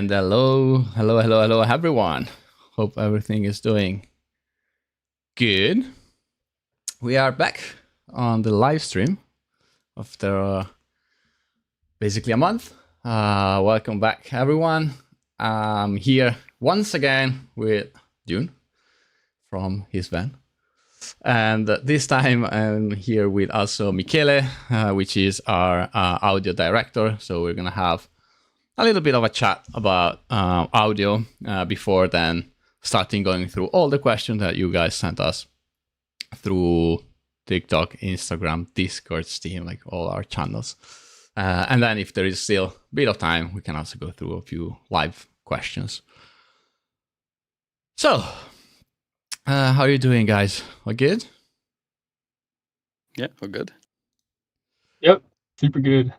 And hello, everyone. Hope everything is doing good. We are back on the live stream after basically a month. Welcome back, everyone. I'm here once again with June from his van. And this time I'm here with also Michele, which is our audio director. So we're going to have a little bit of a chat about audio before then starting going through all the questions that you guys sent us through TikTok, Instagram, Discord, Steam, like all our channels. And then if there is still a bit of time, we can also go through a few live questions. So, how are you doing, guys? All good? Yeah, all good. Yep, super good.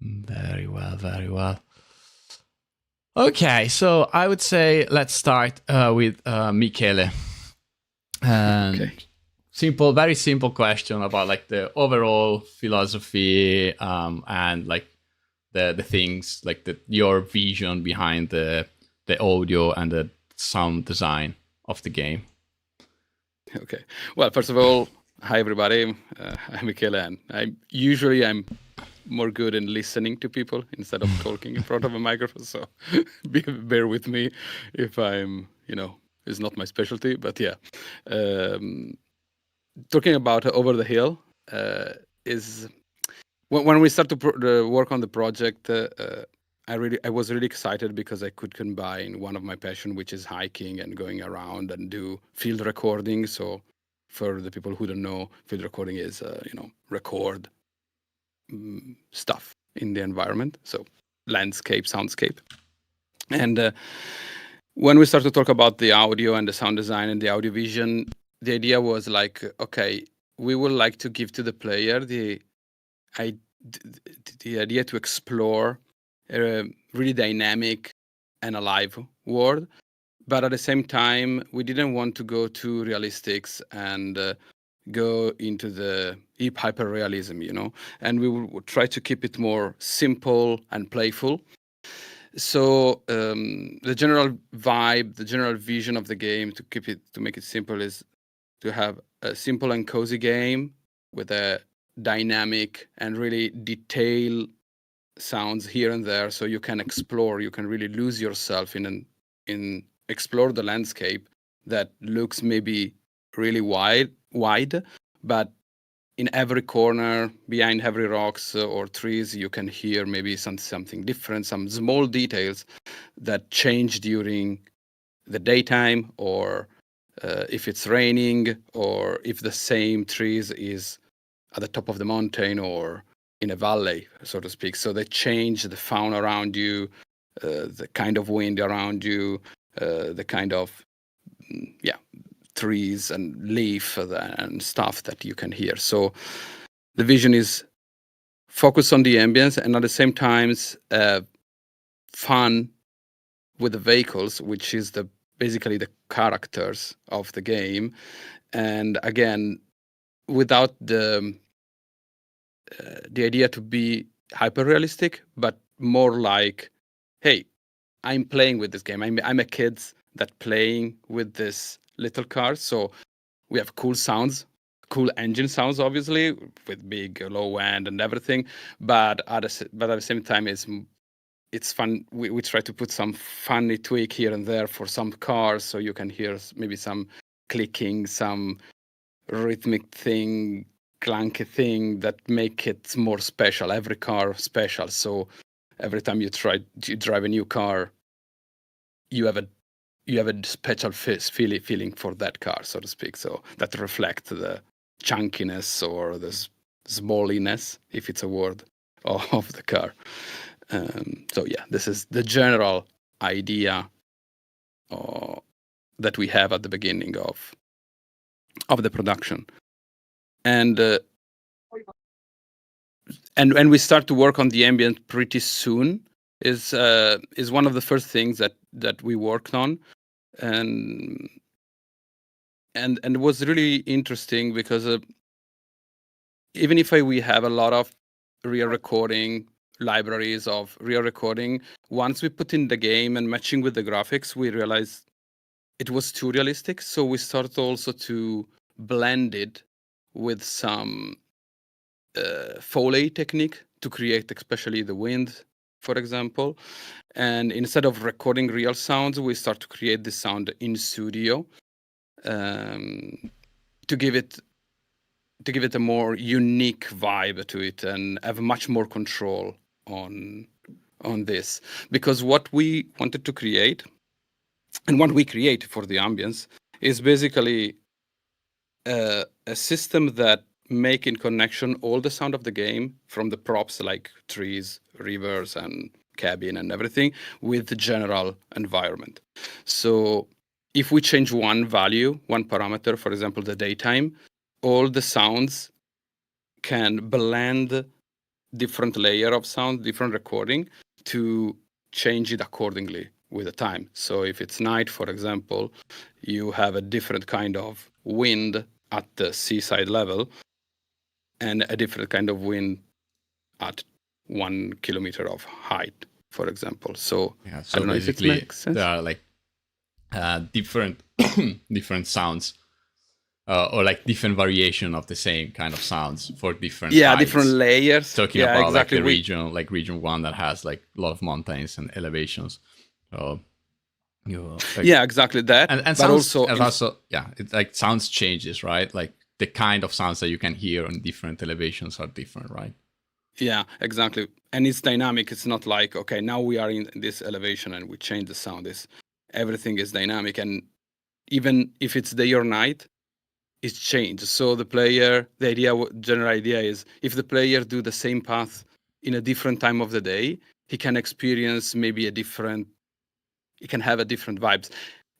Very well, very well. Okay, so I would say let's start with Michele. Okay. Very simple question about like the overall philosophy and like the things like your vision behind the audio and the sound design of the game. Okay. Well, first of all, hi everybody. I'm Michele, and I'm more good in listening to people instead of talking in front of a microphone. So bear with me if I'm, it's not my specialty. But yeah, talking about Over the Hill is when we start to work on the project. I was really excited because I could combine one of my passion, which is hiking and going around and do field recording. So for the people who don't know, field recording is, record stuff in the environment. So landscape, soundscape. And when we start to talk about the audio and the sound design and the audio vision, the idea was like, okay, we would like to give to the player the idea to explore a really dynamic and alive world, but at the same time we didn't want to go too realistics and go into the hyper realism, and we would try to keep it more simple and playful. So the general vibe, the general vision of the game, to make it simple, is to have a simple and cozy game with a dynamic and really detailed sounds here and there, so you can explore, you can really lose yourself in explore the landscape that looks maybe really wide, but in every corner, behind every rocks or trees, you can hear maybe something different, some small details that change during the daytime, or if it's raining, or if the same trees is at the top of the mountain or in a valley, so to speak. So they change the fauna around you, the kind of wind around you, the kind of trees and leaf and stuff that you can hear. So the vision is focused on the ambience and at the same time fun with the vehicles, which is basically the characters of the game. And again, without the idea to be hyper realistic, but more like, hey, I'm playing with this game. I'm a kid that playing with this little car. So we have cool sounds, cool engine sounds, obviously, with big low end and everything. But at the same time, it's fun. We try to put some funny tweak here and there for some cars, so you can hear maybe some clicking, some rhythmic thing, clunky thing that make it more special. Every car special. So every time you drive a new car, you have a special feeling for that car, so to speak. So that reflects the chunkiness or the smalliness, if it's a word, of the car. So yeah, this is the general idea that we have at the beginning of the production, and we start to work on the ambient pretty soon. Is one of the first things that we worked on, and it was really interesting because even if we have a lot of real recording, libraries of real recording. Once we put in the game and matching with the graphics, we realized it was too realistic. So we started also to blend it with some Foley technique to create especially the wind, for example. And instead of recording real sounds, we start to create the sound in studio to give it a more unique vibe to it and have much more control on this. Because what we wanted to create and what we create for the ambience is basically a system that make in connection all the sound of the game from the props like trees, rivers, and cabin and everything with the general environment. So if we change one value, one parameter, for example, the daytime, all the sounds can blend different layer of sound, different recording to change it accordingly with the time. So if it's night, for example, you have a different kind of wind at the seaside level and a different kind of wind at 1 kilometer of height, for example. So, Yeah, I so don't know if it basically makes sense. there are like different different sounds or like different variation of the same kind of sounds for different heights. Different layers. Talking yeah, about exactly. like region 1 that has like a lot of mountains and elevations. So exactly that. And but sounds, also it like sounds changes, right? Like the kind of sounds that you can hear on different elevations are different, right? Yeah, exactly. And it's dynamic. It's not like, okay, now we are in this elevation and we change the sound. Everything is dynamic. And even if it's day or night, it's changed. So the general idea is if the player do the same path in a different time of the day, he can experience maybe he can have a different vibes.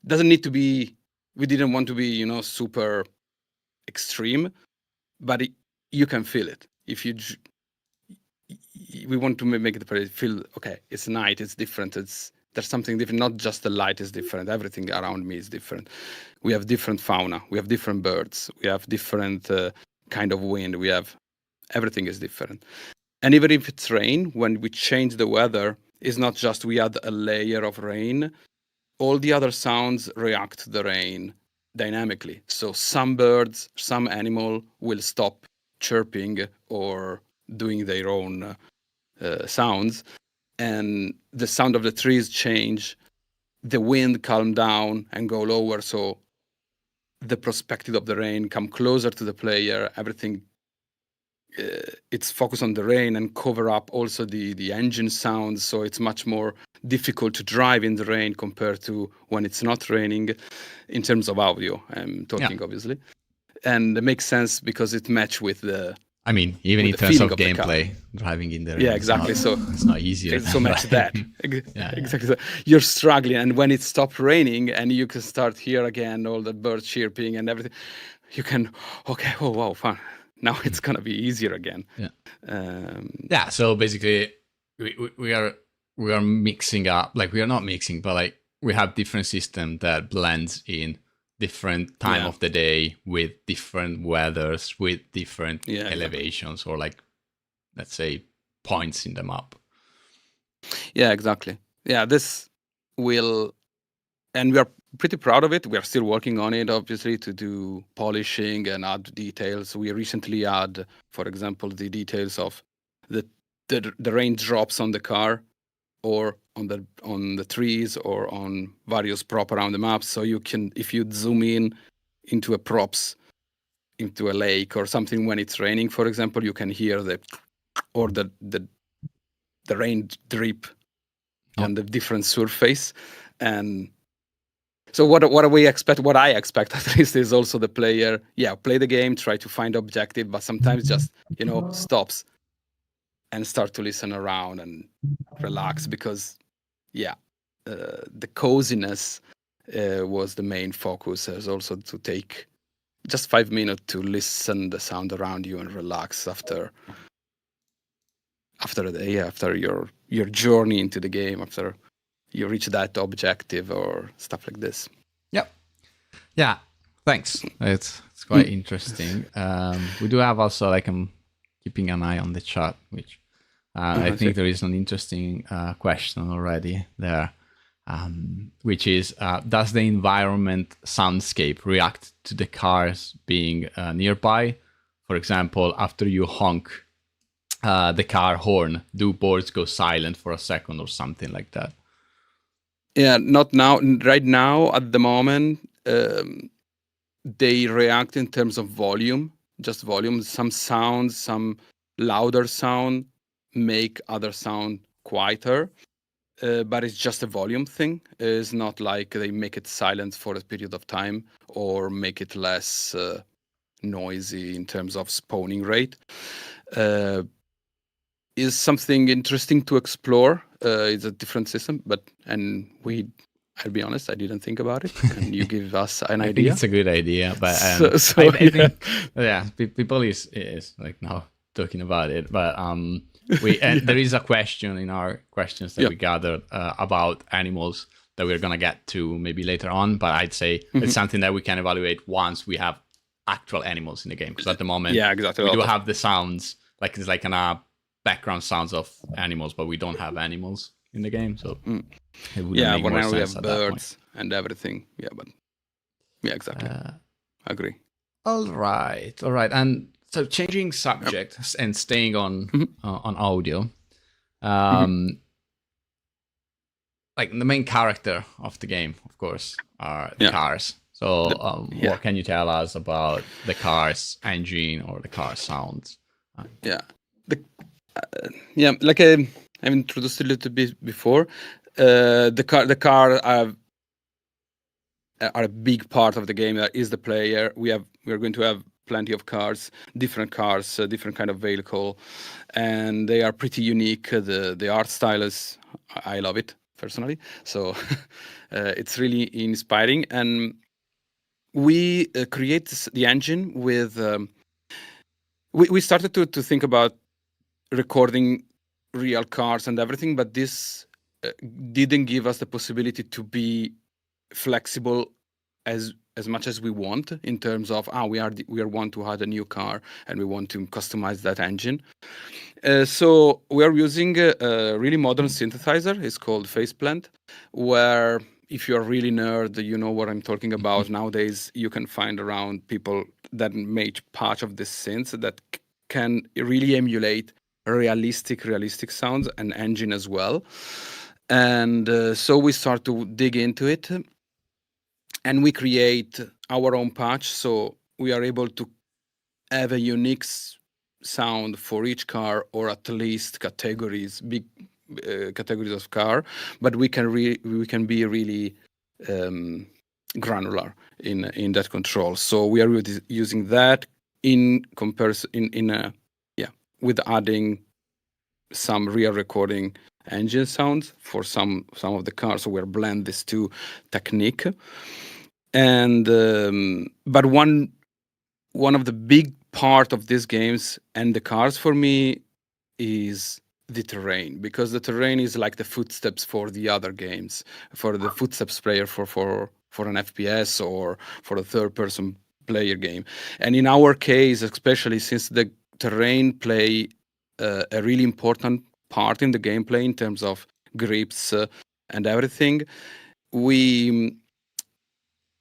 Doesn't need to be, we didn't want to be, super extreme, but you can feel it. We want to make the player feel, okay, it's night, it's different, there's something different, not just the light is different, everything around me is different. We have different fauna, we have different birds, we have different kind of wind, everything is different. And even if it's rain, when we change the weather, it's not just we add a layer of rain, all the other sounds react to the rain dynamically. So some birds, some animal will stop chirping or doing their own sounds, and the sound of the trees change, the wind calm down and go lower, so the perspective of the rain come closer to the player, everything it's focused on the rain and cover up also the engine sounds, so it's much more difficult to drive in the rain compared to when it's not raining in terms of audio. I'm talking obviously, and it makes sense because it match with the even in terms of gameplay, driving in the rain, exactly. It's not easier. It's so much that exactly. So you're struggling, and when it stopped raining and you can start hear again all the birds chirping and everything, you can oh wow, fun. Now it's gonna be easier again. So basically, we are mixing up. Like we are not mixing, but like we have different system that blends in different time of the day with different weathers, with different elevations, or like let's say points in the map. Yeah, exactly. Yeah, this will, and we are pretty proud of it. We are still working on it, obviously, to do polishing and add details. We recently add, for example, the details of the raindrops on the car, or on the trees, or on various prop around the map. So you can, if you zoom in into a props, into a lake or something when it's raining, for example, you can hear the rain drip on the different surface. And so what I expect at least is also the player, play the game, try to find objective, but sometimes just, stops and start to listen around and relax, because the coziness was the main focus, as also to take just 5 minutes to listen the sound around you and relax after a day, after your journey into the game, after you reach that objective or stuff like this. Yeah, thanks. It's quite interesting. We do have also, like, I'm keeping an eye on the chat, which I think there is an interesting question already there, which is, does the environment soundscape react to the cars being nearby? For example, after you honk the car horn, do boards go silent for a second or something like that? Yeah, not now. Right now, at the moment, they react in terms of volume, just volume. Some sounds, some louder sound make other sound quieter, but it's just a volume thing. It's not like they make it silent for a period of time or make it less noisy in terms of spawning rate. Is something interesting to explore. It's a different system, I'll be honest, I didn't think about it, and you give us an I idea. think it's a good idea, but I think people is like now talking about it, but there is a question in our questions that we gathered about animals that we're gonna get to maybe later on, but I'd say it's something that we can evaluate once we have actual animals in the game, because at the moment we do have the sounds, like it's like background sounds of animals, but we don't have animals in the game, so it would make more now we sense have at birds and everything. Exactly. Agree. All right. And so changing subject and staying on audio, like the main character of the game, of course, are the cars. So what can you tell us about the car's engine or the car sounds? Like I've introduced a little bit before. The car are a big part of the game. That is the player. We're going to have plenty of cars, different kind of vehicle, and they are pretty unique. The art style is, I love it personally. So it's really inspiring. And we create the engine with. We started to think about recording real cars and everything, but this didn't give us the possibility to be flexible as much as we want in terms of we want to add a new car and we want to customize that engine. So we are using a really modern synthesizer. It's called Faceplant, where if you're really nerd, you know what I'm talking about. Nowadays, you can find around people that make part of this synth that can really emulate realistic sounds and engine as well. And so we start to dig into it, and we create our own patch, so we are able to have a unique sound for each car, or at least big categories of car. But we can be really granular in that control. So we are using that in comparison with adding some real recording engine sounds for some of the cars. So we're blend these two technique. And but one of the big part of these games and the cars for me is the terrain, because the terrain is like the footsteps for the other games, for the footsteps player for an FPS or for a third person player game. And in our case, especially since the terrain play a really important part in the gameplay in terms of grips and everything, we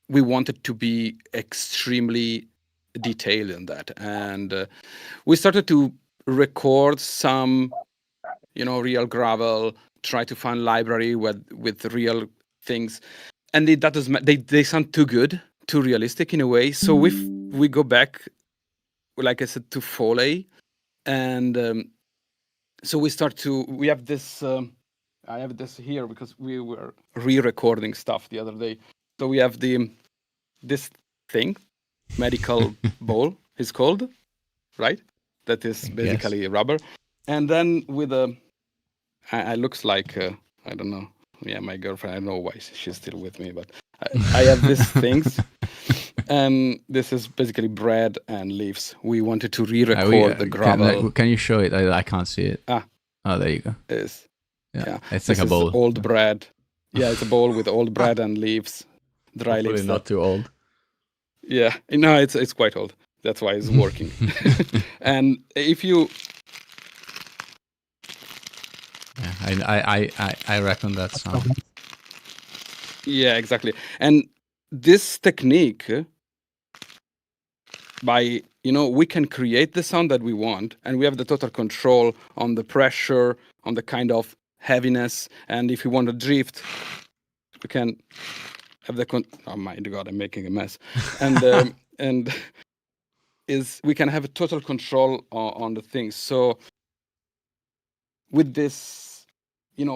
wanted to be extremely detailed in that. And we started to record some real gravel, try to find library with real things, and they sound too good, too realistic in a way. So we go back, like I said, to Foley, and so we have this. I have this here because we were re-recording stuff the other day. So we have this thing, medical ball is called, right? That is basically rubber, and then with I looks like I don't know. Yeah, my girlfriend. I don't know why she's still with me, but I have these things, and this is basically bread and leaves. We wanted to re-record the gravel. Can you show it? I can't see it. Oh, there you go. It's like a bowl. Old bread. Yeah, it's a bowl with old bread and leaves, dry leaves. Not too old. Yeah, no, it's quite old. That's why it's working. And if you I reckon that sound. Yeah, exactly. And this technique, by we can create the sound that we want, and we have the total control on the pressure, on the kind of heaviness, and if we want to drift, we can have the oh my god, I'm making a mess. And we can have a total control on the things. So with this,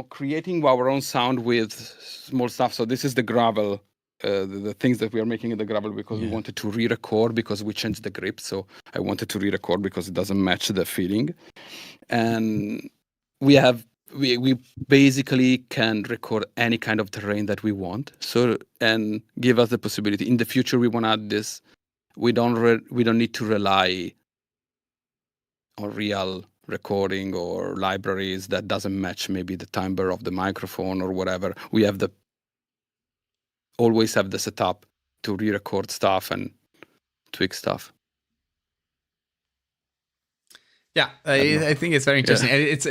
creating our own sound with small stuff. So this is the gravel, the things that we are making in the gravel, because we wanted to re-record, because we changed the grip. So I wanted to re-record because it doesn't match the feeling. And we basically can record any kind of terrain that we want. So, and give us the possibility in the future, we want to add this. We don't need to rely on real recording or libraries that doesn't match maybe the timbre of the microphone or whatever. We have always have the setup to re-record stuff and tweak stuff. Yeah, I think it's very interesting. Yeah. It's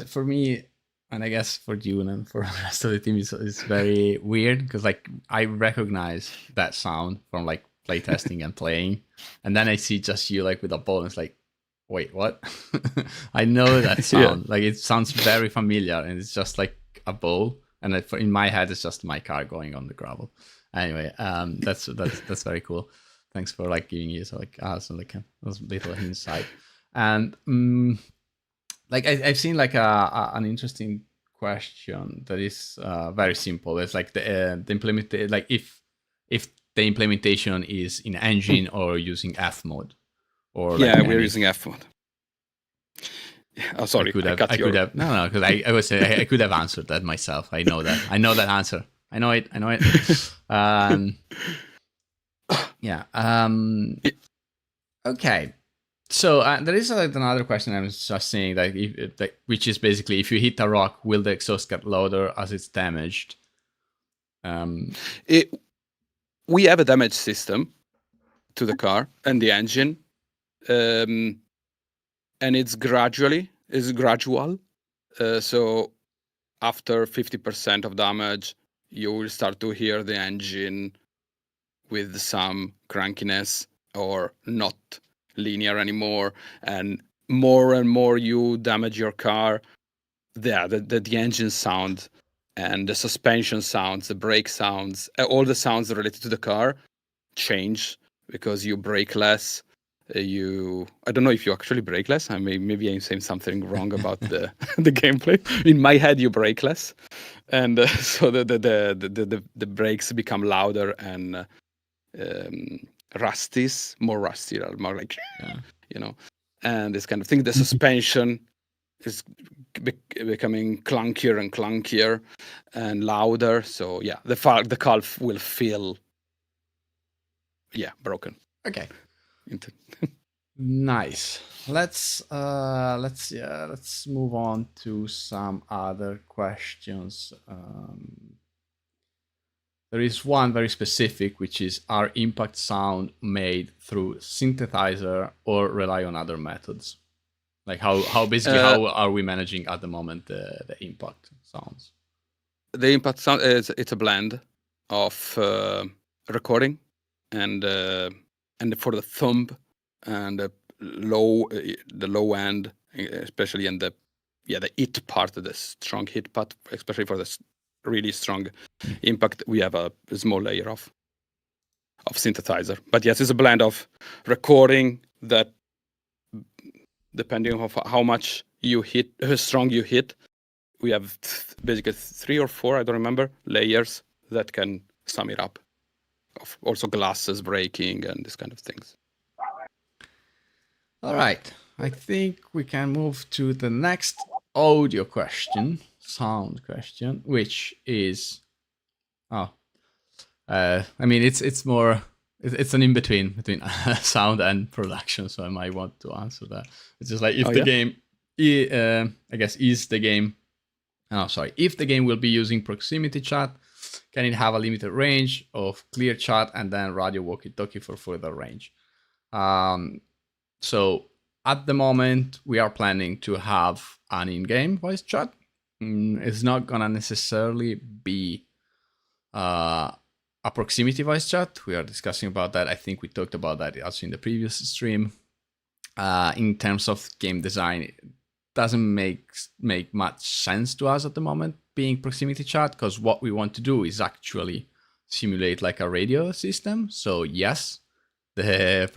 for me, and I guess for you and for the rest of the team, it's very weird, because like I recognize that sound from like playtesting and playing, and then I see just you like with a ball, and it's like, wait, what? I know that sound. Yeah. Like it sounds very familiar, and it's just like a bowl, and in my head it's just my car going on the gravel. Anyway, that's very cool. Thanks for like giving you some little insight. And like I've seen like an interesting question that is very simple. It's like the implementation, like if the implementation is in engine or using F mode. Or like we're using F mode. Oh, sorry, I could have no, because I was I could have answered that myself. I know that answer. I know it. Yeah. Okay. So there is another question I was just saying, which is basically, if you hit a rock, will the exhaust get louder as it's damaged? We have a damage system to the car and the engine. And it's gradual. So after 50% of damage, you will start to hear the engine with some crankiness or not linear anymore. And more you damage your car, the engine sound and the suspension sounds, the brake sounds, all the sounds related to the car change, because you brake less. I don't know if you actually brake less. Maybe I'm saying something wrong about the gameplay. In my head, you brake less, and so the brakes become louder and more rusty, more like and this kind of thing. The suspension is becoming clunkier and clunkier and louder. So yeah, the car will feel broken. Okay. Nice. Let's move on to some other questions. There is one very specific, which is, are impact sound made through synthesizer or rely on other methods? Like how are we managing at the moment the impact sounds? The impact sound it's a blend of recording and for the thumb and the low end, especially in the hit part, the strong hit part, especially for the really strong impact, we have a small layer of synthesizer. But yes, it's a blend of recording that, depending on how much you hit, how strong you hit, we have basically 3 or 4, I don't remember, layers that can sum it up. Also glasses breaking and this kind of things. All right. I think we can move to the next audio question, sound question, which is, I mean, it's more, it's an in-between between sound and production, so I might want to answer that. It's just like, if the game, I guess, if the game will be using proximity chat, can it have a limited range of clear chat and then radio walkie-talkie for further range? So at the moment, we are planning to have an in-game voice chat It's not gonna necessarily be a proximity voice chat. We are discussing about that. I think we talked about that also in the previous stream. In terms of game design, it doesn't make much sense to us at the moment being proximity chat, because what we want to do is actually simulate like a radio system. So yes, the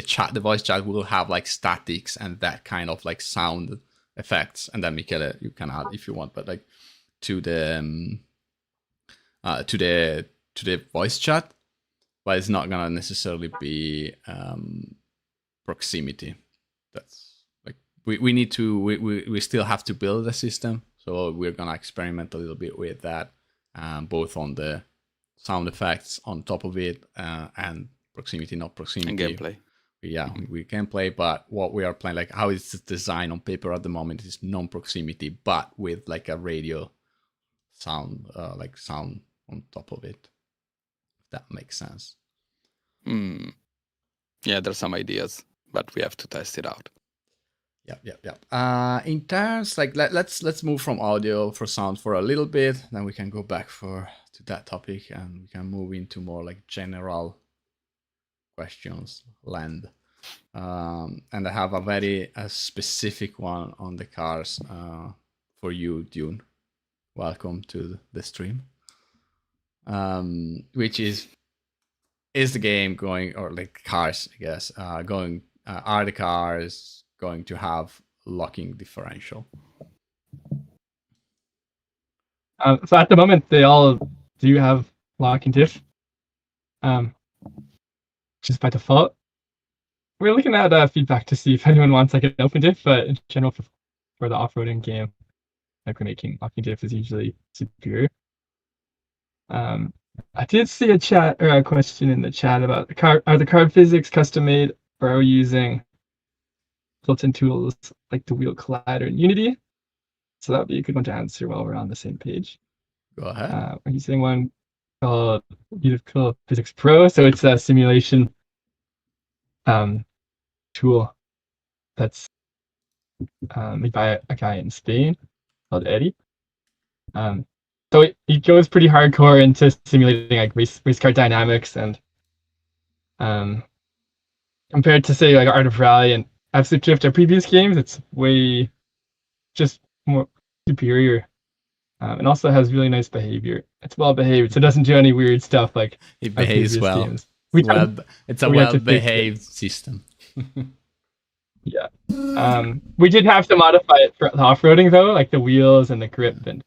chat, the voice chat will have like statics and that kind of like sound effects, and then Michele, you can add if you want, but like to the voice chat, but it's not gonna necessarily be proximity. That's like we need to we still have to build a system, so we're gonna experiment a little bit with that, both on the sound effects on top of it, and proximity, not proximity, and gameplay. Yeah, we can play, but what we are playing, like how it's designed on paper at the moment, is non-proximity, but with like a radio sound, like sound on top of it. If that makes sense. Yeah, there's some ideas, but we have to test it out. Yep. In terms, like let's move from audio for sound for a little bit, then we can go back to that topic, and we can move into more like general questions land. And I have a very specific one on the cars for you, Dune. Welcome to the stream. Which is the game going, or like cars, I guess, going, are the cars going to have locking differential? So at the moment, they all do have lock and diff, just by default. We're looking at feedback to see if anyone wants like an open diff, but in general, for the off-roading game, like we're making locking diff is usually superior. I did see a chat or a question in the chat about are the card physics custom made, or are we using built-in tools like the wheel collider in Unity? So that'd be a good one to answer while we're on the same page. Go ahead. We're using one called Beautiful Physics Pro. So it's a simulation tool that's made by a guy in Spain called Eddie. So it goes pretty hardcore into simulating like race car dynamics, and compared to say like Art of Rally and Absolute Drift, our previous games, it's way just more superior, and also has really nice behavior. It's well behaved, so it doesn't do any weird stuff like it behaves well. Games. It's a well-behaved system. Yeah. We did have to modify it for the off-roading though, like the wheels and the grip, and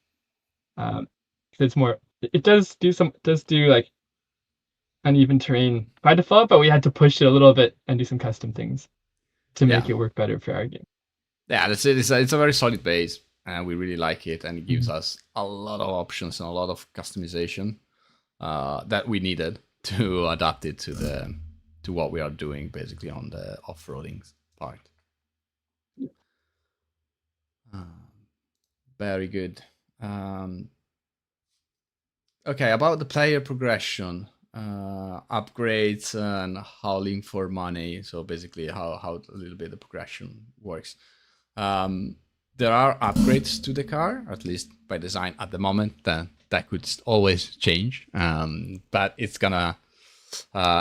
it's more. It does do like uneven terrain by default, but we had to push it a little bit and do some custom things to make it work better for our game. Yeah, that's it. It's a very solid base, and we really like it, and it gives us a lot of options and a lot of customization that we needed to adapt it to what we are doing basically on the off-roading part. Very good. Okay, about the player progression, upgrades and howling for money. So basically how a little bit the progression works. There are upgrades to the car, at least by design at the moment. That could always change, but it's gonna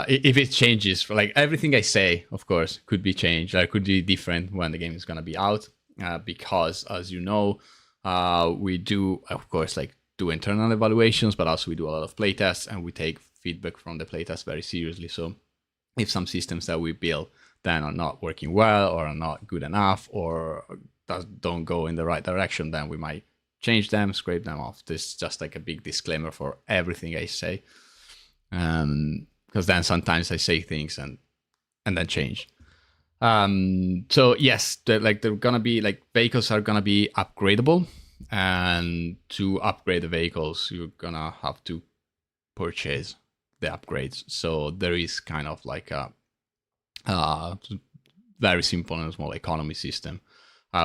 if it changes, for like everything I say, of course, could be changed. It could be different when the game is gonna be out, because as you know, we do, of course, like do internal evaluations, but also we do a lot of playtests, and we take feedback from the playtests very seriously. So if some systems that we build then are not working well, or are not good enough, or don't go in the right direction, then we might change them, scrape them off. This is just like a big disclaimer for everything I say, because then sometimes I say things and then change. So yes, they're gonna be like, vehicles are gonna be upgradable, and to upgrade the vehicles, you're gonna have to purchase the upgrades. So there is kind of like a very simple and small economy system,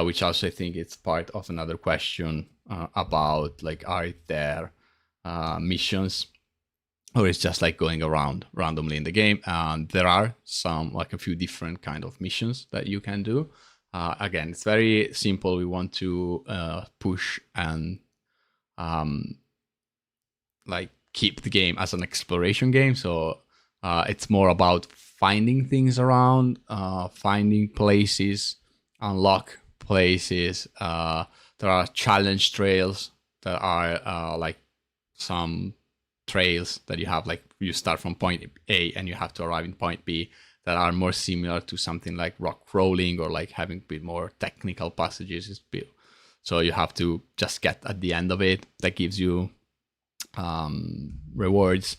which also I think it's part of another question about like, are there missions, or it's just like going around randomly in the game. There are some, like a few different kind of missions that you can do. Again, it's very simple. We want to push and like keep the game as an exploration game. So it's more about finding things around, finding places, unlock places. There are challenge trails that are like some trails that you have, like you start from point A and you have to arrive in point B, that are more similar to something like rock crawling or like having a bit more technical passages. So you have to just get at the end of it. That gives you rewards.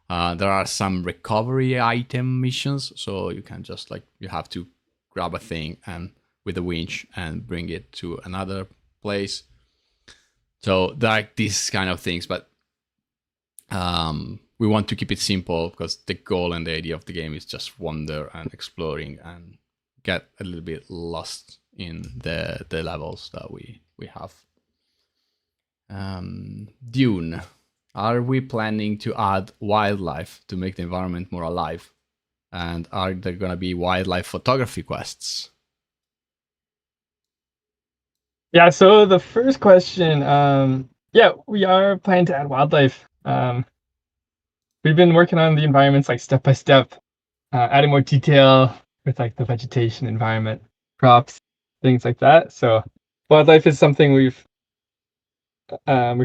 There are some recovery item missions, so you can just like, you have to grab a thing and with a winch and bring it to another place. So there are these kind of things, but we want to keep it simple because the goal and the idea of the game is just wander and exploring and get a little bit lost in the levels that we have. Dune. Are we planning to add wildlife to make the environment more alive? And are there going to be wildlife photography quests? Yeah, so the first question, yeah, we are planning to add wildlife. We've been working on the environments like step by step, adding more detail with like the vegetation, environment, crops, things like that. So wildlife is something we're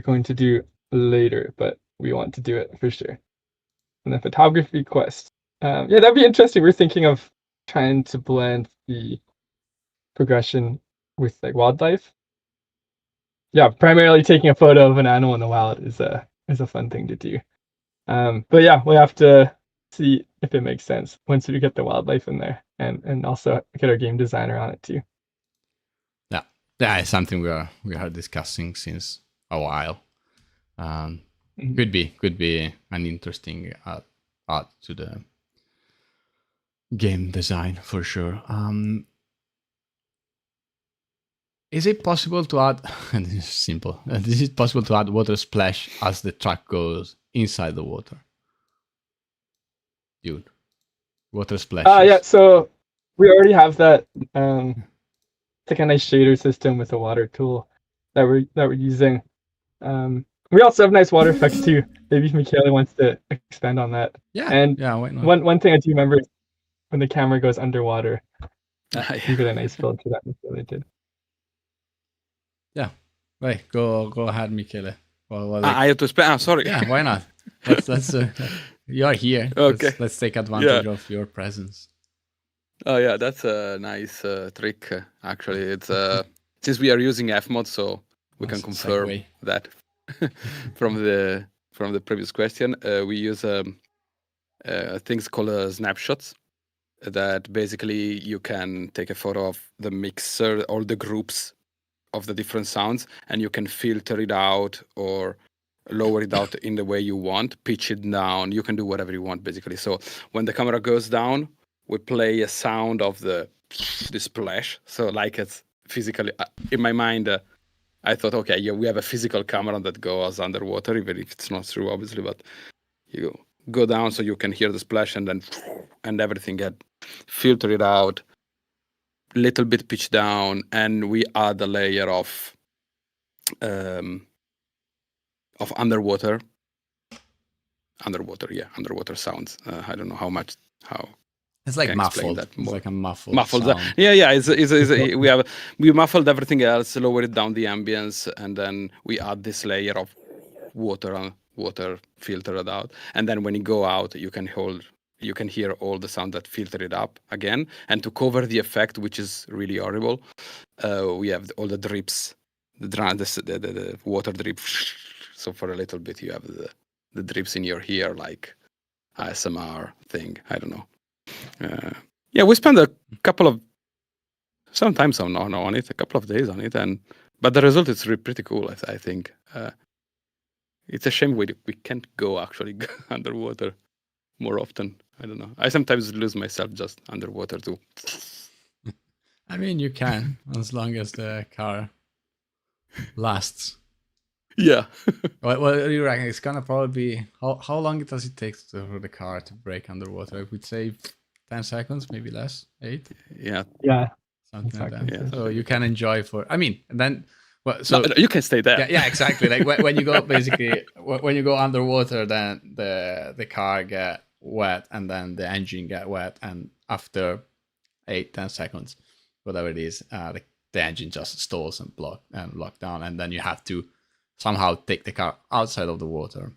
going to do later, but we want to do it for sure. And the photography quest, yeah, that'd be interesting. We're thinking of trying to blend the progression with like wildlife. Yeah, primarily taking a photo of an animal in the wild is a fun thing to do. But yeah, we have to see if it makes sense once we get the wildlife in there, and also get our game designer on it too. Yeah, it's something we are discussing since a while. Could be an interesting add to the game design for sure. Is it possible to add? And this is simple. Is it possible to add water splash as the track goes inside the water? Dude, water splash. Yeah. So we already have that. It's like a nice shader system with a water tool that we're using. We also have nice water effects too. Maybe if Michele wants to expand on that. Yeah. And yeah, why not? one thing I do remember is when the camera goes underwater, Yeah. you get a nice filter that Michele did. Yeah. Right. Go ahead, Michele. Well, I have to explain. Sorry. Yeah, why not? Let's you are here. Okay. Let's take advantage of your presence. Oh yeah, that's a nice trick. Actually, it's since we are using Fmod, so we can confirm segue. that from the previous question. We use things called snapshots. That basically you can take a photo of the mixer, all the groups of the different sounds, and you can filter it out or lower it out in the way you want, pitch it down. You can do whatever you want, basically. So when the camera goes down, we play a sound of the splash. So like it's physically, in my mind, I thought, okay, yeah, we have a physical camera that goes underwater, even if it's not true, obviously, but you go down so you can hear the splash, and then and everything get filtered out, little bit pitch down, and we add a layer of underwater sounds. I don't know how It's like can muffled. that It's more. like a muffled sound. Yeah. We muffled everything else, lowered down the ambience, and then we add this layer of water filtered out. And then when you go out, you can hear all the sound that filtered it up again. And to cover the effect, which is really horrible, we have all the drips, the water drip. So for a little bit, you have the drips in your ear, like ASMR thing. I don't know. Yeah, we spent a couple of sometimes on it, a couple of days on it, but the result is pretty cool. I think it's a shame we can't go actually underwater more often. I don't know. I sometimes lose myself just underwater too. I mean, you can as long as the car lasts. Yeah. Well, you reckon it's gonna probably be how long does it take for the car to brake underwater? I would say 10 seconds, maybe less. 8. Yeah. Yeah. something like Exactly. that. Yeah. So you can enjoy then. Well, so No, you can stay there. yeah, exactly. Like when you go basically when you go underwater, then the car get wet and then the engine get wet, and after 8-10 seconds, whatever it is, the engine just stalls and lock down, and then you have to somehow take the car outside of the water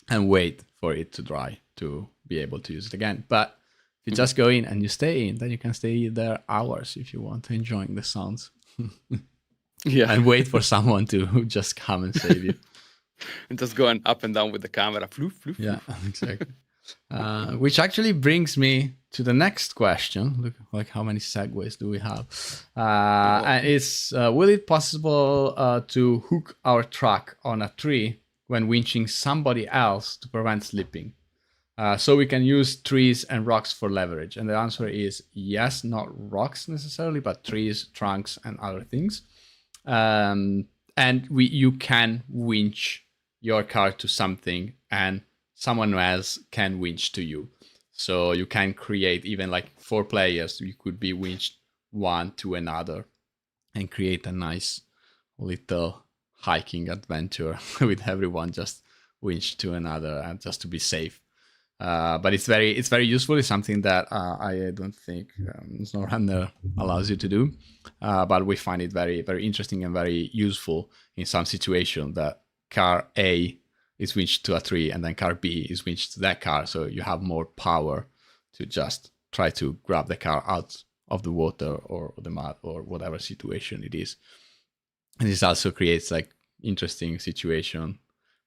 and wait for it to dry to be able to use it again. But if you just go in and you stay in, then you can stay there hours if you want, enjoying the sounds. Yeah. And wait for someone to just come and save you. And just going up and down with the camera. Floof, floof, Yeah, floof. exactly. Which actually brings me to the next question. Look, like how many segues do we have? And it's will it possible to hook our truck on a tree when winching somebody else to prevent slipping? So we can use trees and rocks for leverage. And the answer is yes, not rocks necessarily, but trees, trunks, and other things. And you can winch your car to something, and someone else can winch to you. So you can create even like 4 players. You could be winched one to another and create a nice little hiking adventure with everyone just winched to another, and just to be safe. But it's very useful. It's something that I don't think SnowRunner allows you to do, but we find it very, very interesting and very useful in some situation that car A is winched to a tree and then car B is winched to that car, so you have more power to just try to grab the car out of the water or the mud or whatever situation it is. And this also creates like interesting situation,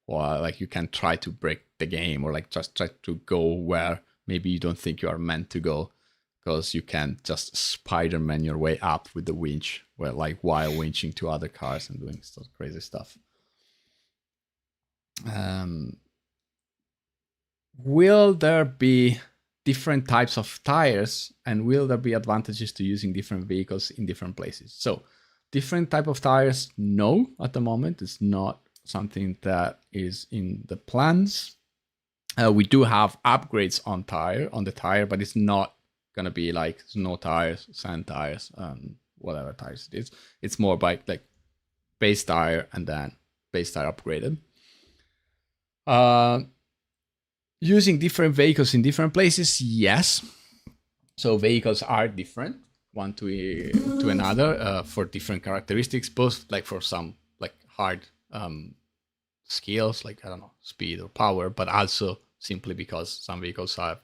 or like you can try to break the game, or like just try to go where maybe you don't think you are meant to go, because you can just Spider-Man your way up with the winch, where like while winching to other cars and doing stuff, crazy stuff. Will there be different types of tires, and will there be advantages to using different vehicles in different places? So different type of tires, no, at the moment it's not something that is in the plans. We do have upgrades on the tire, but it's not gonna be like snow tires, sand tires, whatever tires it is. It's more by like base tire and then base tire upgraded. Using different vehicles in different places, yes. So vehicles are different one to another for different characteristics, both like for some like hard skills, like I don't know, speed or power, but also simply because some vehicles have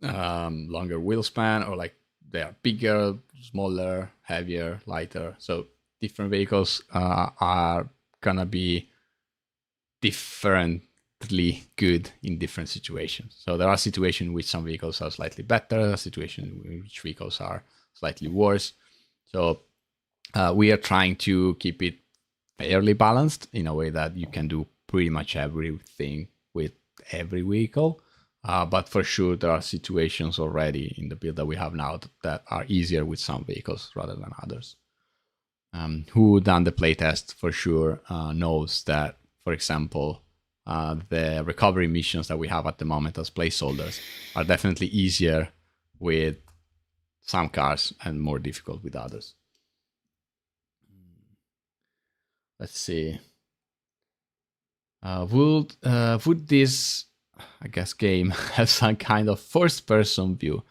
longer wheel span, or like they are bigger, smaller, heavier, lighter. So different vehicles are gonna be differently good in different situations. So there are situations in which some vehicles are slightly better, situations in which vehicles are slightly worse. So we are trying to keep it fairly balanced in a way that you can do pretty much everything with every vehicle. But for sure, there are situations already in the build that we have now that are easier with some vehicles rather than others. Who done the playtest for sure knows that, for example, the recovery missions that we have at the moment as placeholders are definitely easier with some cars and more difficult with others. Let's see. Would this, I guess, game have some kind of first-person view?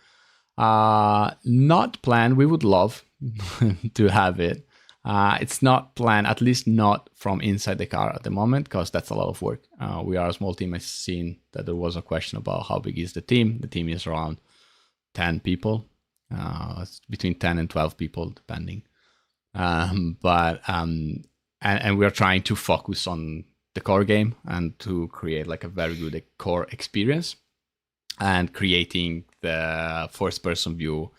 Not planned. We would love to have it. It's not planned, at least not from inside the car at the moment, because that's a lot of work. We are a small team. I've seen that there was a question about how big is the team. The team is around 10 people. It's between 10 and 12 people, depending. And we are trying to focus on the core game and to create like a very good core experience, and creating the first person view.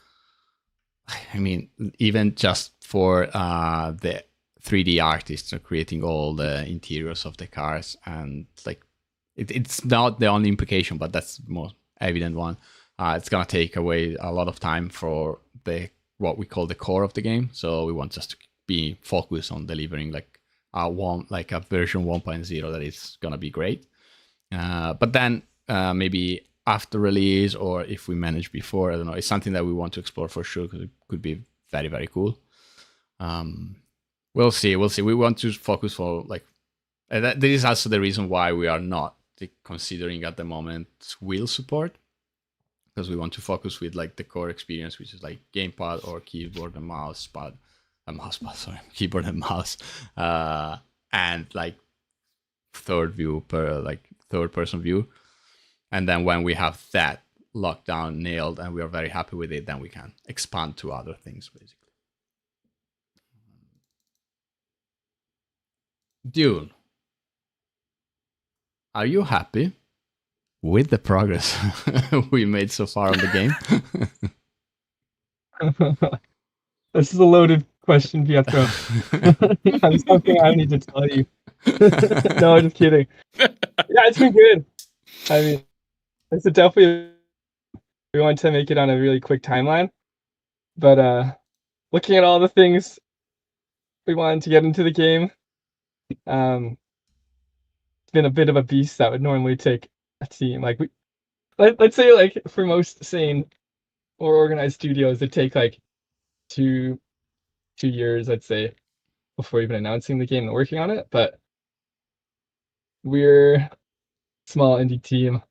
I mean, even just for the 3D artists are creating all the interiors of the cars, and like it's not the only implication, but that's the most evident one. It's gonna take away a lot of time for what we call the core of the game. So we want just to be focused on delivering like a version 1.0 that is gonna be great. But then maybe after release, or if we manage before, I don't know, it's something that we want to explore for sure, because it could be very, very cool. We'll see. We want to focus for like, this is also the reason why we are not considering at the moment wheel support, because we want to focus with like the core experience, which is like gamepad or keyboard and mouse pad, keyboard and mouse, and like third person view. And then when we have that locked down, nailed, and we are very happy with it, then we can expand to other things, basically. Dune, are you happy with the progress we made so far on the game? This is a loaded question, Pietro. That's something I need to tell you. No, I'm just kidding. Yeah, it's been good. I mean, it's definitely, we want to make it on a really quick timeline, but looking at all the things we wanted to get into the game, it's been a bit of a beast that would normally take a team. Like let's say like for most sane or organized studios, it take like 2 years, I'd say, before even announcing the game and working on it. But we're a small indie team.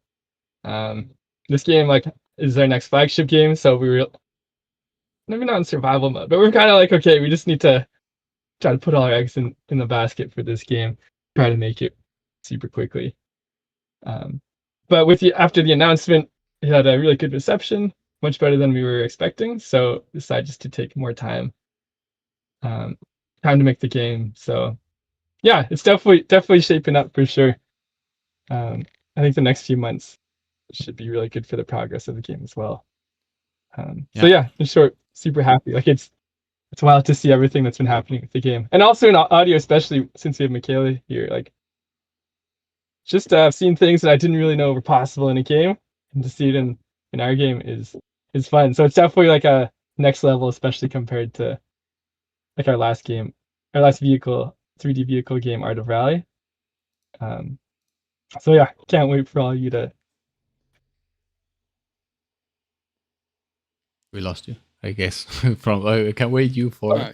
This game like is our next flagship game, so we were maybe not in survival mode, but we're kind of like, okay, we just need to try to put all our eggs in the basket for this game, try to make it super quickly. But after the announcement, it had a really good reception, much better than we were expecting. So decided just to take more time to make the game. So yeah, it's definitely shaping up for sure. I think the next few months should be really good for the progress of the game as well. So yeah, in short, super happy. Like it's wild to see everything that's been happening with the game, and also in audio, especially since we have Michele here. Like just seeing things that I didn't really know were possible in a game, and to see it in our game is fun. So it's definitely like a next level, especially compared to like our last 3D vehicle game, Art of Rally. So yeah, can't wait for all you to. We lost you, I guess. I can't wait you for.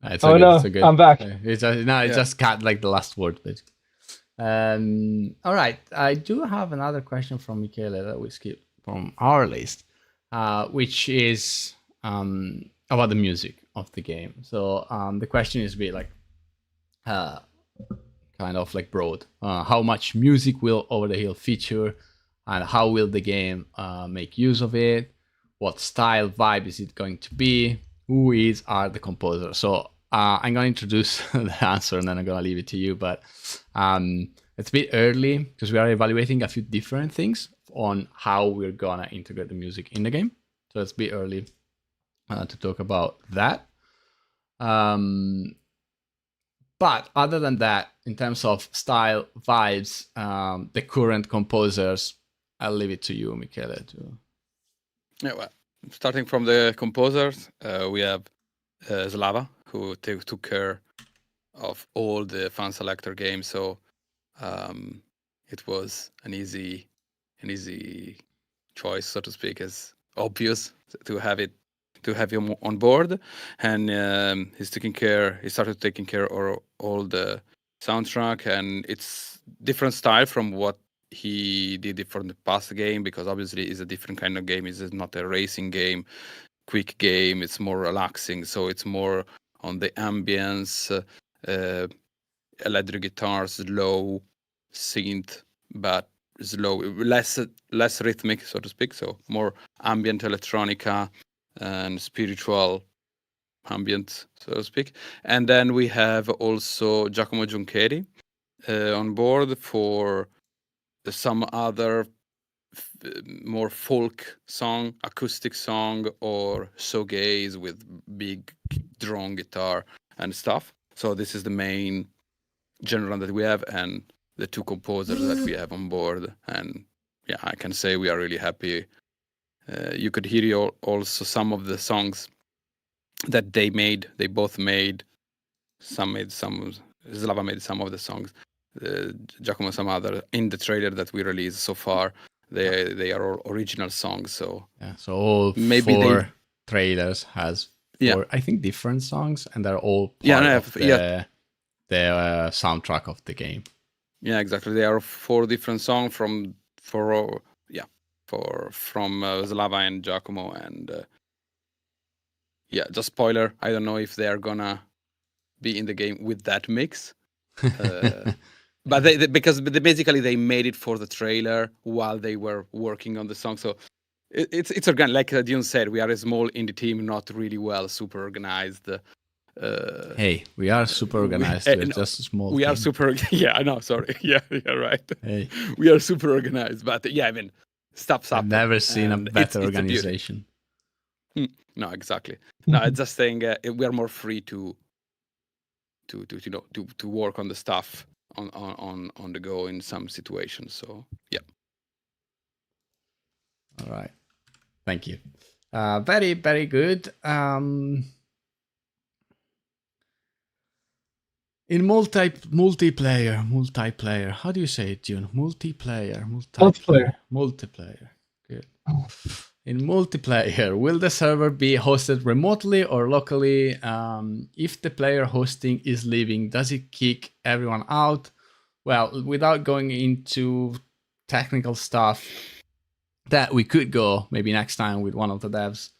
It's oh good, no, it's good. I'm back. It's just cut like the last word, basically. All right, I do have another question from Michele that we skipped from our list, which is about the music of the game. So the question is a bit like kind of like broad. How much music will Over the Hill feature, and how will the game make use of it? What style, vibe is it going to be? Who are the composers? So I'm going to introduce the answer, and then I'm going to leave it to you. But it's a bit early because we are evaluating a few different things on how we're going to integrate the music in the game. So it's a bit early to talk about that. But other than that, in terms of style, vibes, the current composers, I'll leave it to you, Michele. Yeah, well, starting from the composers, we have Slava, who took care of all the Funselektor games. So it was an easy choice, so to speak. It's obvious to have him on board, and he started taking care of all the soundtrack, and it's different style from what he did it for the past game, because obviously it's a different kind of game. It's not a racing game, quick game. It's more relaxing, so it's more on the ambience, electric guitars, low synth, but slow, less rhythmic, so to speak. So more ambient electronica and spiritual ambient, so to speak. And then we have also Giacomo Giuncheri on board for some other more folk song, acoustic song, or shoegaze with big drone guitar and stuff. So this is the main genre that we have, and the two composers that we have on board. And yeah, I can say we are really happy. You could hear also some of the songs that they both made. Slava made some of the songs, Giacomo some other, in the trailer that we released so far. They are all original songs. So yeah, so all maybe four trailers has Yeah. four, I think, different songs, and they're all Yeah, part no, of yeah. the soundtrack of the game. Yeah, exactly. They are 4 different songs from Slava and Giacomo, and just spoiler. I don't know if they are gonna be in the game with that mix, but because basically they made it for the trailer while they were working on the song. So it's organized. Like Dion said, we are a small indie team, not really well super organized. Hey, we are super organized. We're just a small we team. are super. Yeah, I know. Sorry. Yeah, right. Hey, we are super organized, but I mean, stuff's I've up. never seen a and better it's a beauty. organization. No, exactly. No, it's just saying we are more free to work on the stuff on the go in some situations. So yeah. All right. Thank you. Very, very good. In multiplayer. How do you say it, June? Multiplayer. Multiplayer. Good. In multiplayer, will the server be hosted remotely or locally? If the player hosting is leaving, does it kick everyone out? Well, without going into technical stuff, that we could go maybe next time with one of the devs.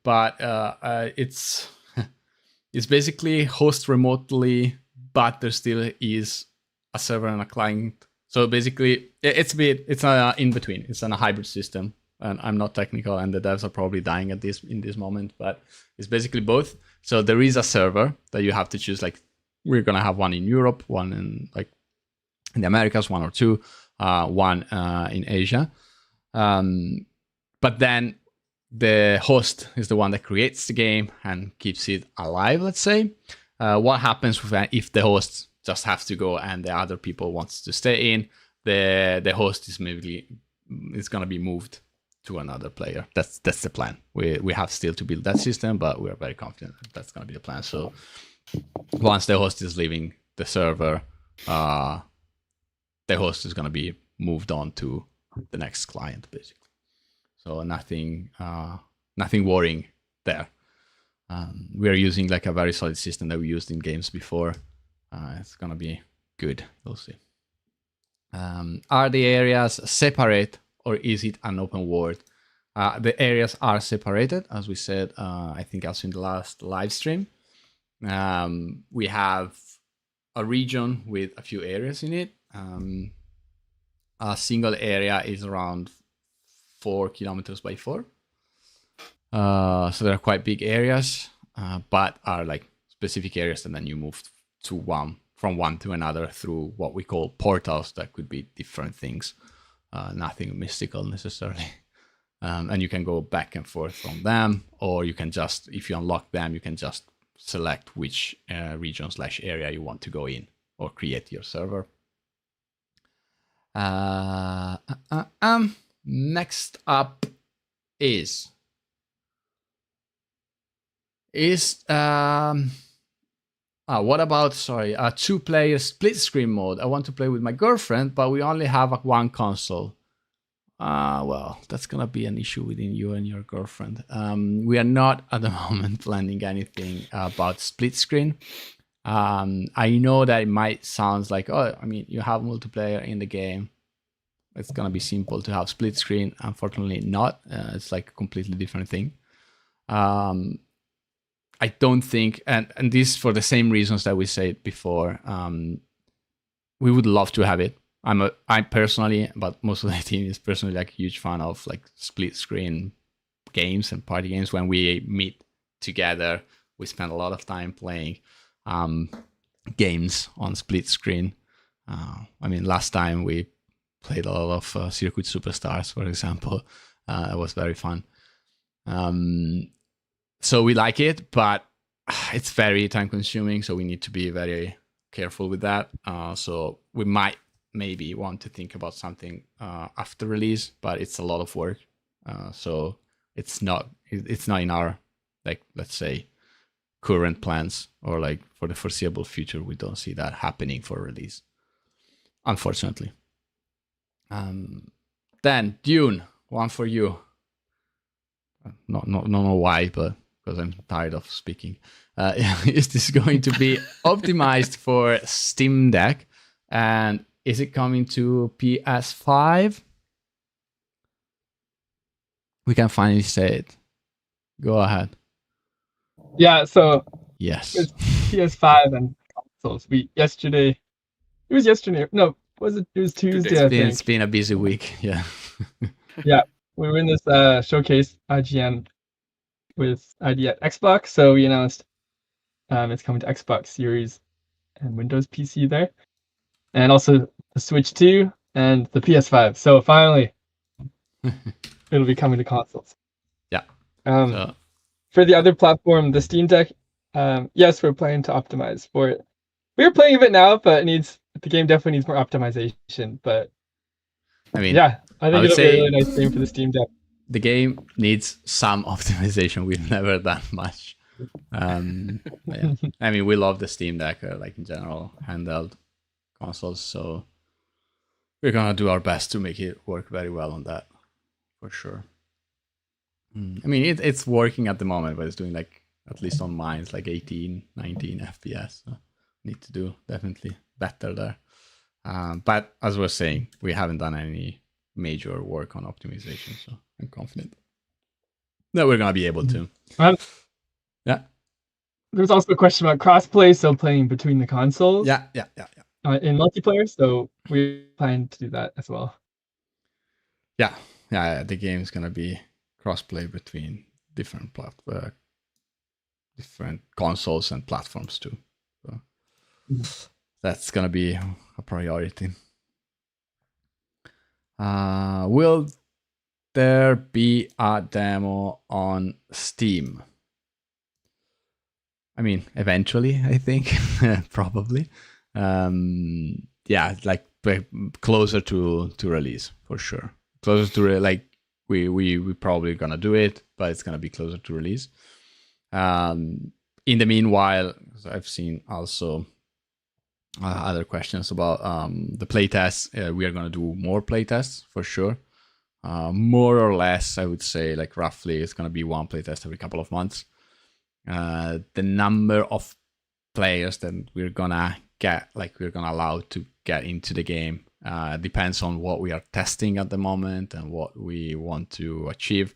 But it's it's basically host remotely, but there still is a server and a client. So basically, it's in between. It's a hybrid system, and I'm not technical, and the devs are probably dying in this moment. But it's basically both. So there is a server that you have to choose. Like we're gonna have one in Europe, one in the Americas, one or two, one in Asia. But then the host is the one that creates the game and keeps it alive, let's say. What happens if the host just has to go and the other people wants to stay in? The host is going to be moved to another player. That's the plan. We have still to build that system, but we are very confident that's going to be the plan. So once the host is leaving the server, the host is going to be moved on to the next client, basically. So nothing worrying there. We are using like a very solid system that we used in games before. It's gonna be good. We'll see. Are the areas separate or is it an open world? The areas are separated, as we said. I think also in the last live stream. We have a region with a few areas in it. A single area is around 4 kilometers by 4. So they're quite big areas, but are like specific areas, and then you move from one to another through what we call portals. That could be different things, nothing mystical necessarily. And you can go back and forth from them, or you can just, if you unlock them, you can just select which region/area you want to go in or create your server. Next up is what about 2-player split screen mode? I want to play with my girlfriend, but we only have one console. Well, that's gonna be an issue within you and your girlfriend. We are not at the moment planning anything about split screen. I know that it might sound like, you have multiplayer in the game, it's gonna be simple to have split screen. Unfortunately not. It's like a completely different thing. I don't think, and this for the same reasons that we said before, we would love to have it. I personally, but most of the team is personally like a huge fan of like split screen games and party games. When we meet together, we spend a lot of time playing games on split screen. Last time we played a lot of Circuit Superstars, for example. It was very fun. So we like it, but it's very time consuming. So we need to be very careful with that. So we might maybe want to think about something after release, but it's a lot of work. So it's not in our, like, let's say, current plans, or like for the foreseeable future. We don't see that happening for release, unfortunately. Then Dune, one for you. Not know why, but because I'm tired of speaking. Is this going to be optimized for Steam Deck? And is it coming to PS5? We can finally say it. Go ahead. Yeah, so Yes. it's PS5 and consoles. It was yesterday. No, was it? It was Tuesday, I think. It's been a busy week. Yeah. Yeah, we were in this showcase IGN with ID at Xbox, so we announced it's coming to Xbox Series and Windows PC there, and also the Switch 2 and the PS5. So finally, it'll be coming to consoles. Yeah. For the other platform, the Steam Deck, yes, we're planning to optimize for it. We're playing a bit now, but the game definitely needs more optimization. But I mean, yeah, I think would it'll be say a really nice game for the Steam Deck. the game needs some optimization. We've never done much. Yeah. I mean, we love the Steam Deck, like in general, handheld consoles. So we're gonna do our best to make it work very well on that, for sure. I mean, it's working at the moment, but it's doing like, at least on mine, it's like 18, 19 FPS. So need to do definitely better there. But as we're saying, we haven't done any major work on optimization, so I'm confident that we're gonna be able to. Yeah. There's also a question about crossplay, so playing between the consoles. Yeah. In multiplayer, so we plan to do that as well. Yeah. The game's gonna be crossplay between different different consoles and platforms too. So that's gonna be a priority. Will there be a demo on Steam? I mean, eventually, I think probably. Yeah, like closer to release for sure. Closer to like we probably gonna do it, but it's gonna be closer to release. In the meanwhile, I've seen also other questions about the playtests. We are gonna do more playtests for sure. More or less, I would say, like roughly, it's gonna be one playtest every couple of months. The number of players that we're gonna allow to get into the game depends on what we are testing at the moment and what we want to achieve.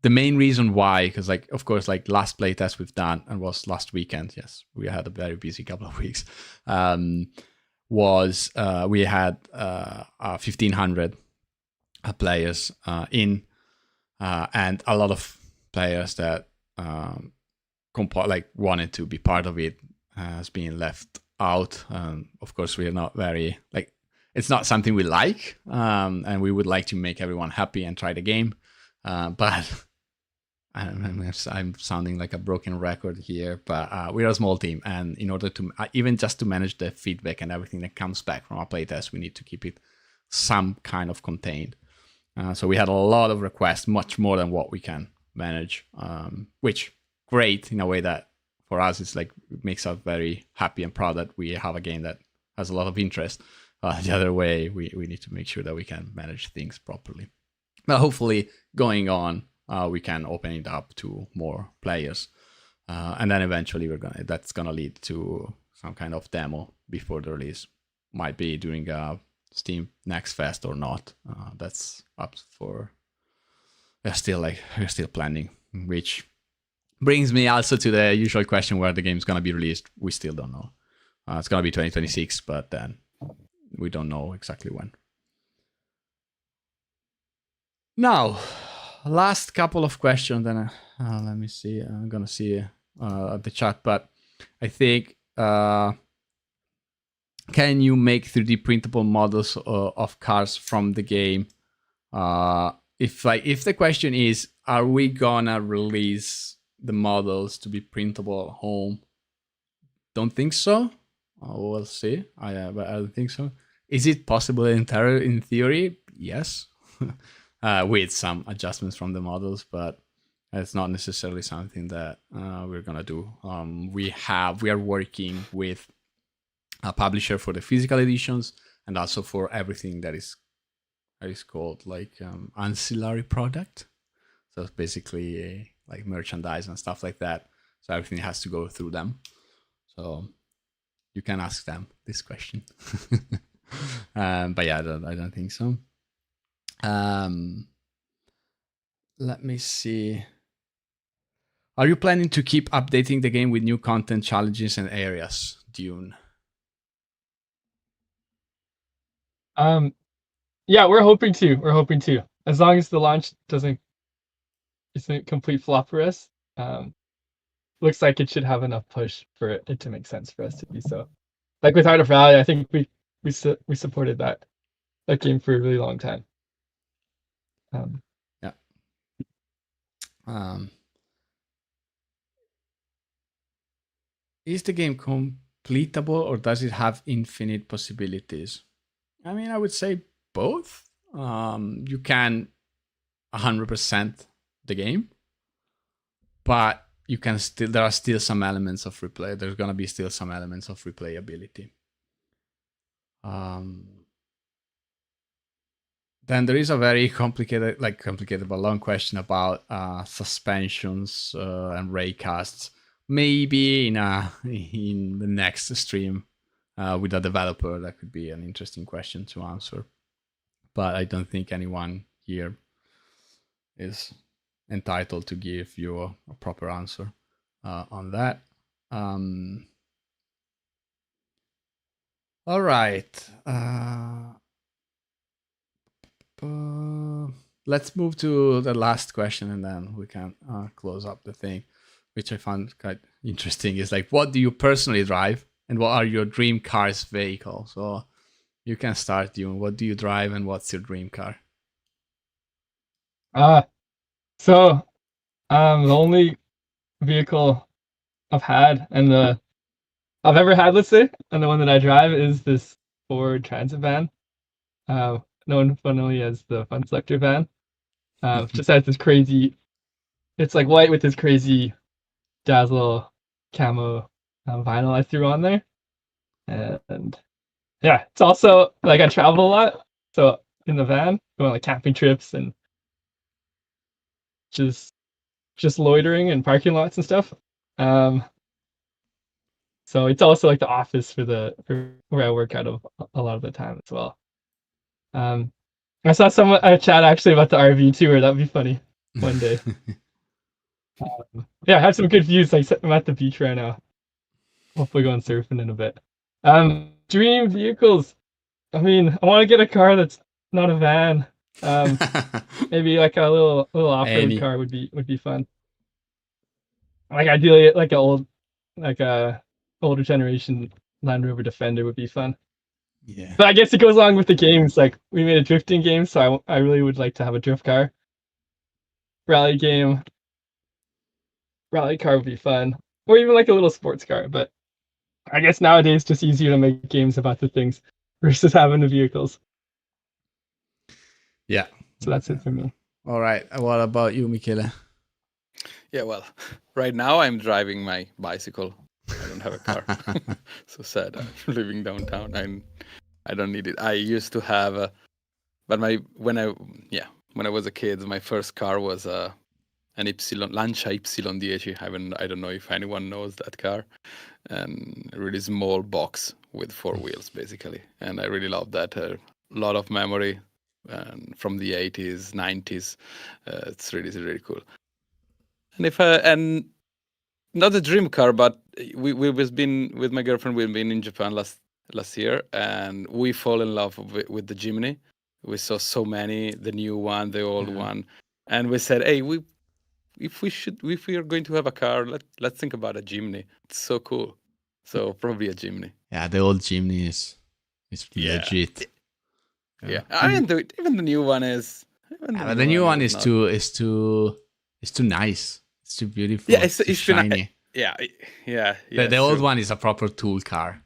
The main reason why, because like of course, like last playtest we've done and was last weekend. Yes, we had a very busy couple of weeks. We had 1,500 players in. And a lot of players that wanted to be part of it has been left out. Of course, we are not very it's not something we like, and we would like to make everyone happy and try the game. But I'm sounding like a broken record here. But we're a small team, and in order to even just to manage the feedback and everything that comes back from our playtest, we need to keep it some kind of contained. So we had a lot of requests, much more than what we can manage, which great in a way that for us it's like it makes us very happy and proud that we have a game that has a lot of interest. The other way, we need to make sure that we can manage things properly. But hopefully, going on, we can open it up to more players, and then eventually that's gonna lead to some kind of demo before the release. Might be during a Steam Next Fest or not. That's up for. We're still planning, which brings me also to the usual question where the game's gonna be released. We still don't know. It's gonna be 2026, but then we don't know exactly when. Now, last couple of questions. Then let me see. I'm gonna see the chat, but I think. Can you make 3D printable models of cars from the game? If the question is, are we gonna release the models to be printable at home? Don't think so. We'll see. But I don't think so. Is it possible in theory? Yes, with some adjustments from the models, but it's not necessarily something that we're gonna do. We are working with a publisher for the physical editions, and also for everything that is called like ancillary product. So it's basically like merchandise and stuff like that. So everything has to go through them. So you can ask them this question. But yeah, I don't think so. Let me see. Are you planning to keep updating the game with new content, challenges, and areas, Dune? Yeah, we're hoping to. As long as the launch isn't a complete flop for us, looks like it should have enough push for it to make sense for us to do so. Like with Heart of Rally, I think we supported that game for a really long time. Yeah. Is the game completable or does it have infinite possibilities? I mean, I would say both. You can 100% the game, but you can still, there are still some elements of replay. There's gonna be still some elements of replayability. Then there is a very complicated but long question about suspensions and raycasts. Maybe in the next stream with a developer, that could be an interesting question to answer. But I don't think anyone here is entitled to give you a proper answer on that. All right. Let's move to the last question and then we can close up the thing, which I found quite interesting. Is like, what do you personally drive and what are your dream cars vehicle? So you can start, Dune. What do you drive and what's your dream car? So the only vehicle I've had and I've ever had, let's say, and the one that I drive is this Ford Transit van, known funnily as the Funselektor van. Just has this crazy, it's like white with this crazy dazzle camo vinyl I threw on there, and yeah, it's also like I travel a lot, so in the van going like camping trips and just loitering in parking lots and stuff. So it's also like the office for where I work out of a lot of the time as well. I saw a chat actually about the RV tour. That'd be funny one day. Yeah, I have some good views. I'm at the beach right now. Hopefully going surfing in a bit. Dream vehicles. I mean, I want to get a car that's not a van. Maybe like a little off-road car would be fun. Like ideally, like a older generation Land Rover Defender would be fun. Yeah. But I guess it goes along with the games. Like we made a drifting game, so I really would like to have a drift car. Rally game. Rally car would be fun. Or even like a little sports car, but I guess nowadays it's just easier to make games about the things versus having the vehicles. Yeah. So that's it for me. All right. What about you, Michele? Yeah, well, right now I'm driving my bicycle. I don't have a car. So sad. I'm living downtown. I don't need it. I used to have but when I was a kid, my first car was an Lancia Y10. I don't know if anyone knows that car. And a really small box with 4 wheels, basically. And I really love that. A lot of memory from the 80s, 90s. It's really, really cool. And not a dream car, but we've been with my girlfriend. We've been in Japan last year, and we fall in love with the Jimny. We saw so many, the new one, the old one, and we said, "Hey, if we are going to have a car, let's think about a Jimny. It's so cool." So probably a Jimny. Yeah, the old Jimny is legit. Yeah. I mean, even the new one is. But the new one is too nice. It's too beautiful. Yeah, it's too shiny. Yeah. The old one is a proper tool car.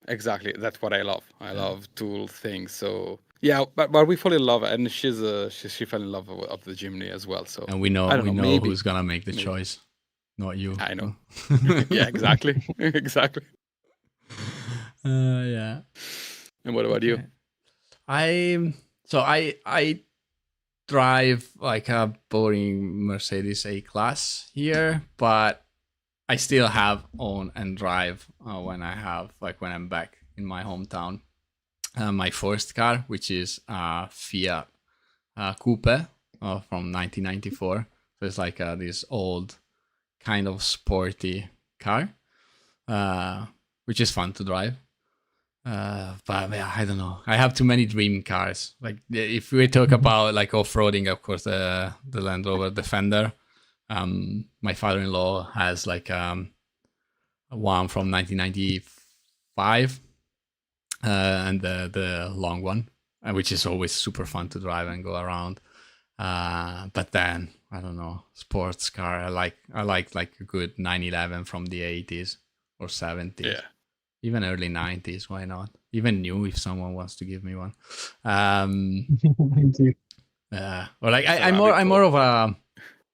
Exactly. That's what I love. I love tool things. So yeah, but we fall in love, and she fell in love of the Jimny as well. So and we know maybe, who's gonna make the choice, not you. I know. Yeah, exactly. Exactly. Yeah. And what about you? I drive like a boring Mercedes A-Class here, but I still have own and drive when I'm back in my hometown. My first car, which is Fiat Coupe from 1994. So it's like this old kind of sporty car, which is fun to drive. But yeah, I don't know. I have too many dream cars. Like if we talk about like off-roading, of course, the Land Rover Defender. My father-in-law has like one from 1995, and the long one, which is always super fun to drive and go around. But then I don't know, sports car. I like like a good 911 from the 80s or 70s. Yeah. Even early 90s, why not? Even new if someone wants to give me one. Or like I'm more of a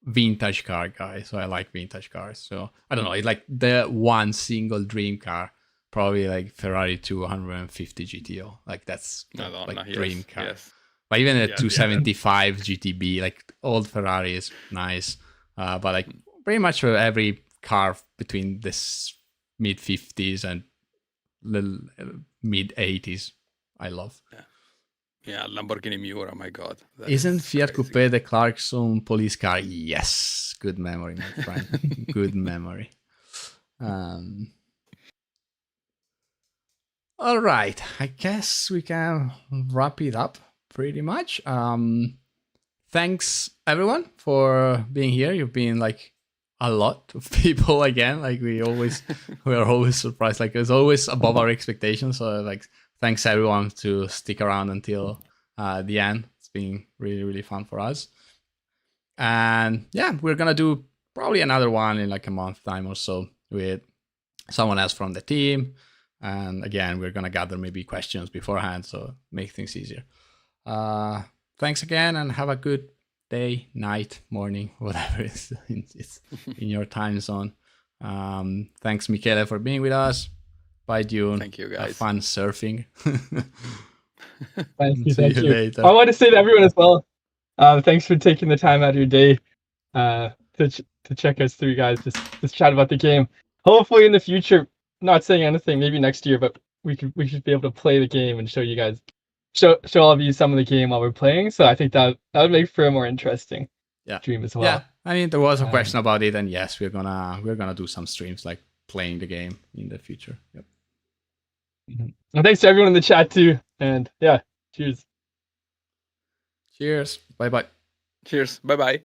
vintage car guy, so I like vintage cars. So I don't know, it's like the one single dream car, probably like Ferrari 250 GTO. Like that's dream car. Yes. But even a 275 GTB, like old Ferrari is nice. But like pretty much for every car between this mid 50s and little mid 80s, I love. Yeah, Lamborghini Miura, my God. Isn't Fiat Coupe the Clarkson police car? Yes. Good memory, my friend. Good memory. All right. I guess we can wrap it up pretty much. Thanks, everyone, for being here. You've been like a lot of people again. Like we are always surprised. Like it's always above our expectations. So like thanks everyone to stick around until the end. It's been really, really fun for us. And yeah, we're gonna do probably another one in like a month time or so with someone else from the team. And again, we're gonna gather maybe questions beforehand, so make things easier. Thanks again, and have a good day, night, morning, whatever it's in your time zone. Thanks, Michele, for being with us. Bye, June. Thank you, guys. Have fun surfing. Thank you. See you later. I want to say to everyone as well, thanks for taking the time out of your day to check us through, guys. Just chat about the game. Hopefully in the future, not saying anything, maybe next year, but we should be able to play the game and show you guys, show all of you some of the game while we're playing. So I think that would make for a more interesting stream as well. Yeah, I mean there was a question about it, and yes, we're gonna do some streams like playing the game in the future. Yep. And thanks to everyone in the chat too. And yeah, cheers. Cheers. Bye bye. Cheers. Bye bye.